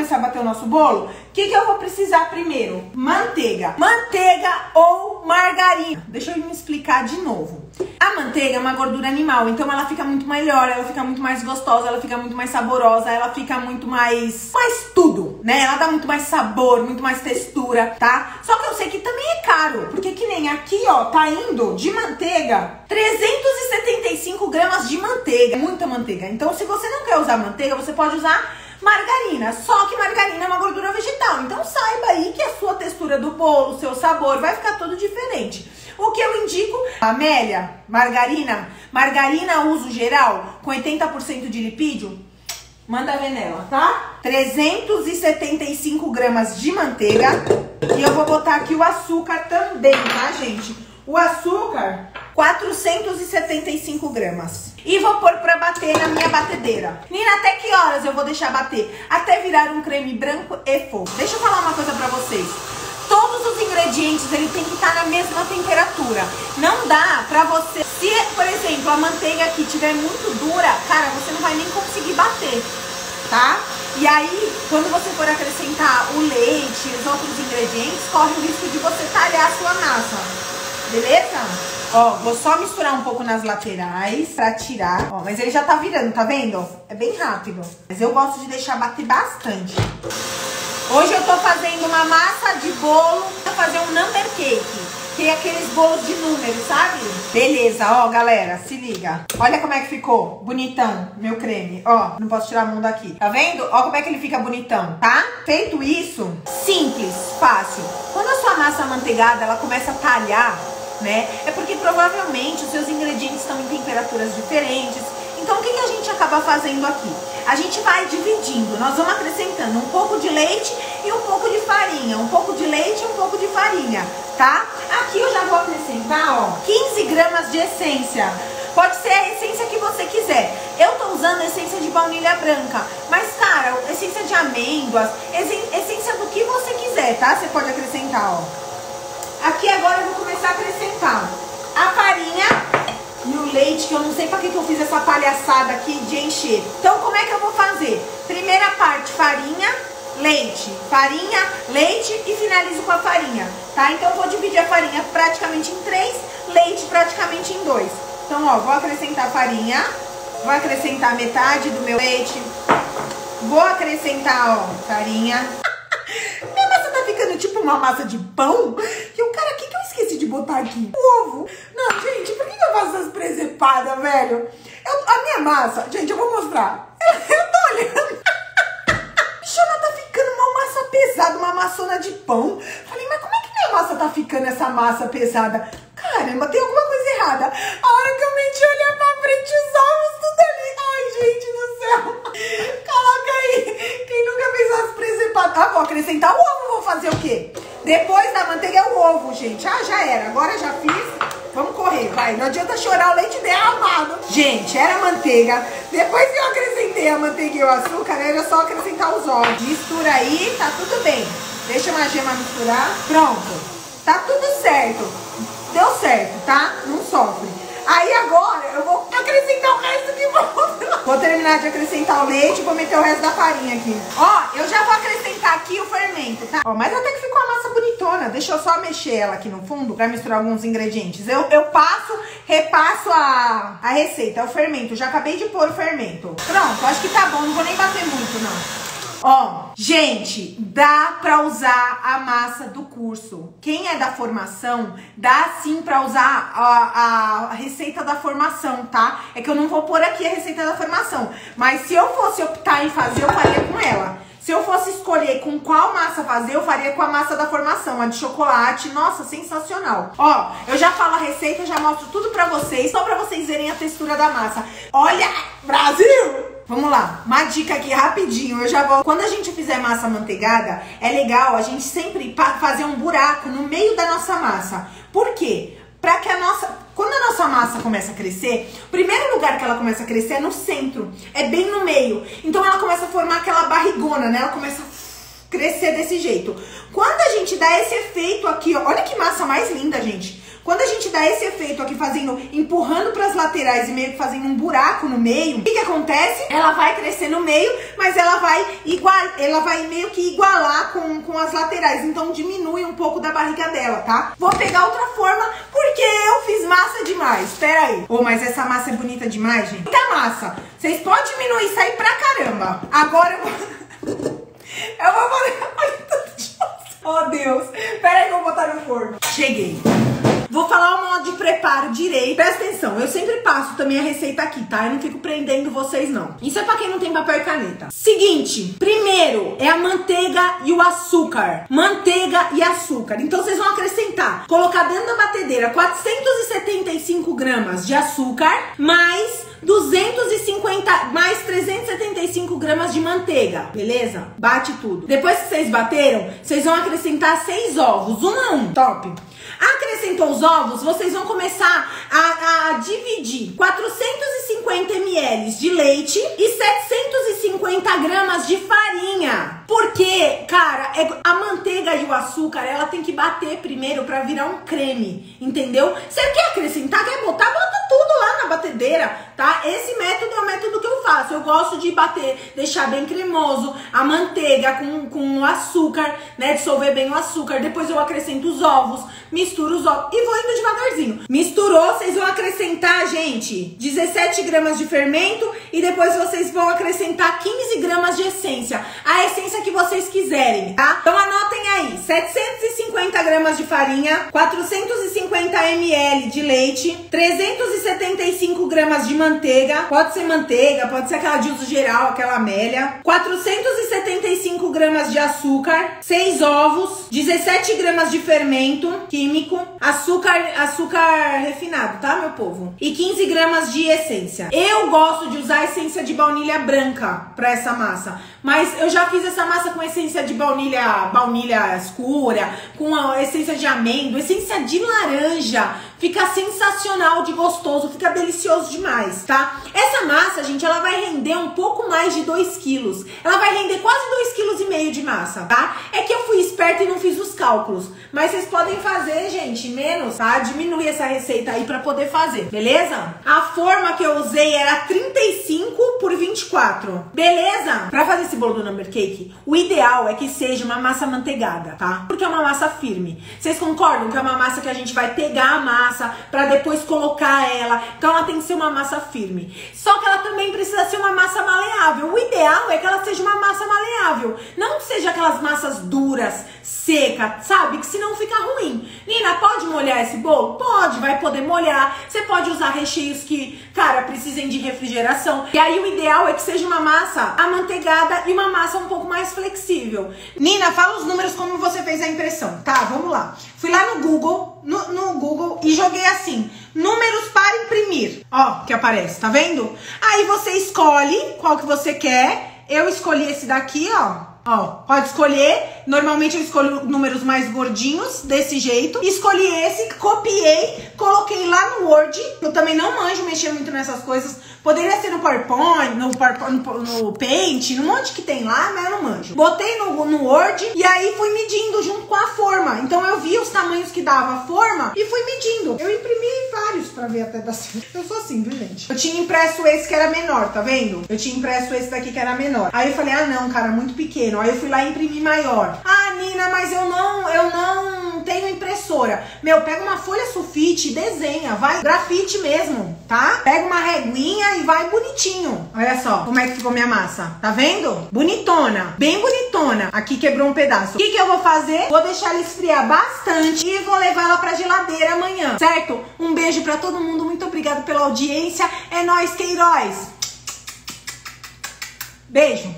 começar a bater o nosso bolo, o que eu vou precisar primeiro? Manteiga. Manteiga ou margarina. Deixa eu me explicar de novo. A manteiga é uma gordura animal, então ela fica muito melhor, ela fica muito mais gostosa, ela fica muito mais saborosa, ela fica muito mais tudo, né? Ela dá muito mais sabor, muito mais textura, tá? Só que eu sei que também é caro, porque que nem aqui, ó, tá indo de manteiga 375 gramas de manteiga, muita manteiga. Então, se você não quer usar manteiga, você pode usar margarina, só que margarina é uma gordura vegetal, então saiba aí que a sua textura do bolo, o seu sabor vai ficar todo diferente. O que eu indico, Amélia, margarina uso geral, com 80% de lipídio, manda ver nela, tá? 375 gramas de manteiga, e eu vou botar aqui o açúcar também, tá, gente? O açúcar, 475 gramas. E vou pôr pra bater na minha batedeira. Nina, até que horas eu vou deixar bater? Até virar um creme branco e fofo. Deixa eu falar uma coisa pra vocês. Todos os ingredientes, ele tem que estar na mesma temperatura. Não dá pra você... Se, por exemplo, a manteiga aqui estiver muito dura, cara, você não vai nem conseguir bater, tá? E aí, quando você for acrescentar o leite e os outros ingredientes, corre o risco de você talhar a sua massa. Beleza? Ó, vou só misturar um pouco nas laterais pra tirar. Ó, mas ele já tá virando, tá vendo? É bem rápido. Mas eu gosto de deixar bater bastante. Hoje eu tô fazendo uma massa de bolo pra fazer um number cake. Que é aqueles bolos de números, sabe? Beleza, ó, galera, se liga. Olha como é que ficou bonitão, meu creme. Ó, não posso tirar a mão daqui. Tá vendo? Ó como é que ele fica bonitão, tá? Feito isso, simples, fácil. Quando a sua massa amanteigada, ela começa a talhar, né? É porque provavelmente os seus ingredientes estão em temperaturas diferentes. Então, o que a gente acaba fazendo aqui? A gente vai dividindo, nós vamos acrescentando um pouco de leite e um pouco de farinha, um pouco de leite e um pouco de farinha, tá? Aqui eu já vou acrescentar, ó, 15 gramas de essência. Pode ser a essência que você quiser. Eu tô usando essência de baunilha branca, mas, cara, essência de amêndoas, essência do que você quiser, tá? Você pode acrescentar, ó. Aqui agora eu vou começar a acrescentar a farinha e o leite, que eu não sei pra que eu fiz essa palhaçada aqui de encher. Então, como é que eu vou fazer? Primeira parte, farinha, leite e finalizo com a farinha, tá? Então, eu vou dividir a farinha praticamente em 3, leite praticamente em 2. Então, ó, vou acrescentar farinha, vou acrescentar metade do meu leite, vou acrescentar, ó, farinha. Minha massa tá ficando tipo uma massa de pão. E o cara, o que eu esqueci de botar aqui? O ovo. Não, gente, por que eu faço essas presepadas, velho? A minha massa, gente, eu vou mostrar. Eu tô olhando. Bichona, tá ficando uma massa pesada, uma maçona de pão. Falei, mas como é que minha massa tá ficando essa massa pesada? Caramba, tem alguma coisa errada. A hora que eu meti olhar pra frente, os ovos tudo ali. Ai, gente do céu. Coloca aí. Quem nunca fez as presepadas? Ah, vou acrescentar o ovo, vou fazer o quê? Depois da manteiga é o ovo, gente. Ah, já era. Agora já fiz. Vamos correr, vai. Não adianta chorar o leite derramado. Gente, era manteiga. Depois que eu acrescentei a manteiga e o açúcar, era só acrescentar os ovos. Mistura aí, tá tudo bem. Deixa a gema misturar. Pronto. Tá tudo certo. Deu certo, tá? Não sofre. Aí agora eu vou acrescentar o resto de volta. Vou terminar de acrescentar o leite e vou meter o resto da farinha aqui. Ó, eu já vou acrescentar aqui o fermento, tá? Ó, mas até que ficou a massa bonitona. Deixa eu só mexer ela aqui no fundo pra misturar alguns ingredientes. Eu repasso a receita, é o fermento. Já acabei de pôr o fermento. Pronto, acho que tá bom. Não vou nem bater muito, não. Ó, gente, dá pra usar a massa do curso. Quem é da formação, dá sim pra usar a receita da formação, tá? É que eu não vou pôr aqui a receita da formação. Mas se eu fosse optar em fazer, eu faria com ela. Se eu fosse escolher com qual massa fazer, eu faria com a massa da formação, a de chocolate. Nossa, sensacional. Ó, eu já falo a receita, já mostro tudo pra vocês, só pra vocês verem a textura da massa. Olha, Brasil! Vamos lá, uma dica aqui rapidinho, eu já vou... Quando a gente fizer massa amanteigada, é legal a gente sempre fazer um buraco no meio da nossa massa. Por quê? Pra que quando a nossa massa começa a crescer, o primeiro lugar que ela começa a crescer é no centro, é bem no meio. Então ela começa a formar aquela barrigona, né? Ela começa crescer desse jeito. Quando a gente dá esse efeito aqui, ó, olha que massa mais linda, gente. Quando a gente dá esse efeito aqui, empurrando para as laterais e meio que fazendo um buraco no meio, o que acontece? Ela vai crescer no meio, mas ela vai meio que igualar com as laterais. Então diminui um pouco da barriga dela, tá? Vou pegar outra forma, porque eu fiz massa demais. Pera aí. Oh, mas essa massa é bonita demais, gente. Muita massa. Vocês podem diminuir isso aí pra caramba. Agora eu vou... eu vou fazer... Olha tanto de massa. Oh, Deus. Pera aí que eu vou botar no forno. Cheguei. Vou falar o modo de preparo direito. Presta atenção, eu sempre passo também a receita aqui, tá? Eu não fico prendendo vocês, não. Isso é pra quem não tem papel e caneta. Seguinte, primeiro é a manteiga e o açúcar. Manteiga e açúcar. Então vocês vão acrescentar, colocar dentro da batedeira 475 gramas de açúcar, mais 375 gramas de manteiga, beleza? Bate tudo. Depois que vocês bateram, vocês vão acrescentar 6 ovos, um a um. Top! Acrescentou os ovos, vocês vão começar a dividir 450 ml de leite e 750 gramas de farinha. Porque, cara, a manteiga e o açúcar, ela tem que bater primeiro pra virar um creme, entendeu? Você quer acrescentar, quer botar, bota tudo lá na batedeira, tá? Esse método é o método que eu faço. Eu gosto de bater, deixar bem cremoso, a manteiga com o açúcar, né? Dissolver bem o açúcar. Depois eu acrescento os ovos, misturo os ovos e vou indo devagarzinho. Misturou, vocês vão acrescentar, gente, 17 gramas de fermento e depois vocês vão acrescentar 15 gramas de essência. A essência que vocês quiserem, tá? Então anotem aí, 750 gramas de farinha, 450 ml de leite, 375 gramas de manteiga, pode ser aquela de uso geral, aquela Amélia, 475 gramas de açúcar, 6 ovos, 17 gramas de fermento químico, açúcar refinado, tá, meu povo? E 15 gramas de essência. Eu gosto de usar essência de baunilha branca pra essa massa, mas eu já fiz essa massa com essência de baunilha escura, com a essência de amêndoa, essência de laranja. Fica sensacional de gostoso, fica delicioso demais, tá? Essa massa, gente, ela vai render um pouco mais de 2 quilos. Ela vai render quase 2,5 kg de massa, tá? É que eu fui esperta e não fiz os cálculos. Mas vocês podem fazer, gente, menos, tá? Diminuir essa receita aí pra poder fazer, beleza? A forma que eu usei era 35 por 24, beleza? Pra fazer esse bolo do number cake, o ideal é que seja uma massa manteigada, tá? Porque é uma massa firme. Vocês concordam que é uma massa que a gente vai pegar a massa para depois colocar ela? Então ela tem que ser uma massa firme. Só que ela também precisa ser uma massa maleável. O ideal é que ela seja uma massa maleável. Não seja aquelas massas duras, secas, sabe? Que senão fica ruim. Nina, pode molhar esse bolo? Pode, vai poder molhar. Você pode usar recheios que, cara, precisem de refrigeração. E aí o ideal é que seja uma massa amanteigada e uma massa um pouco mais flexível. Nina, fala os números como você fez a impressão. Tá, vamos lá. Fui lá no Google, e joguei assim, números para imprimir. Ó, que aparece, tá vendo? Aí você escolhe qual que você quer. Eu escolhi esse daqui, ó. Ó, pode escolher. Normalmente eu escolho números mais gordinhos, desse jeito. Escolhi esse, copiei, coloquei lá no Word. Eu também não manjo mexer muito nessas coisas. Poderia ser no PowerPoint, no Paint, no monte que tem lá, mas eu não manjo. Botei no Word e aí fui medindo junto com a forma. Então eu vi os tamanhos que dava a forma e fui medindo. Eu imprimi vários pra ver até dar certo. Eu sou assim, viu, gente? Eu tinha impresso esse que era menor, tá vendo? Eu tinha impresso esse daqui que era menor. Aí eu falei, ah não, cara, muito pequeno. Aí eu fui lá e imprimi maior. Ah, Nina, mas eu não tenho impressora. Meu, pega uma folha sulfite, desenha, vai grafite mesmo, tá? Pega uma reguinha e vai bonitinho. Olha só como é que ficou minha massa. Tá vendo? Bonitona, bem bonitona. Aqui quebrou um pedaço. O que que eu vou fazer? Vou deixar ela esfriar bastante e vou levar ela pra geladeira amanhã, certo? Um beijo pra todo mundo, muito obrigado pela audiência. É nóis, Queiroz. Beijo.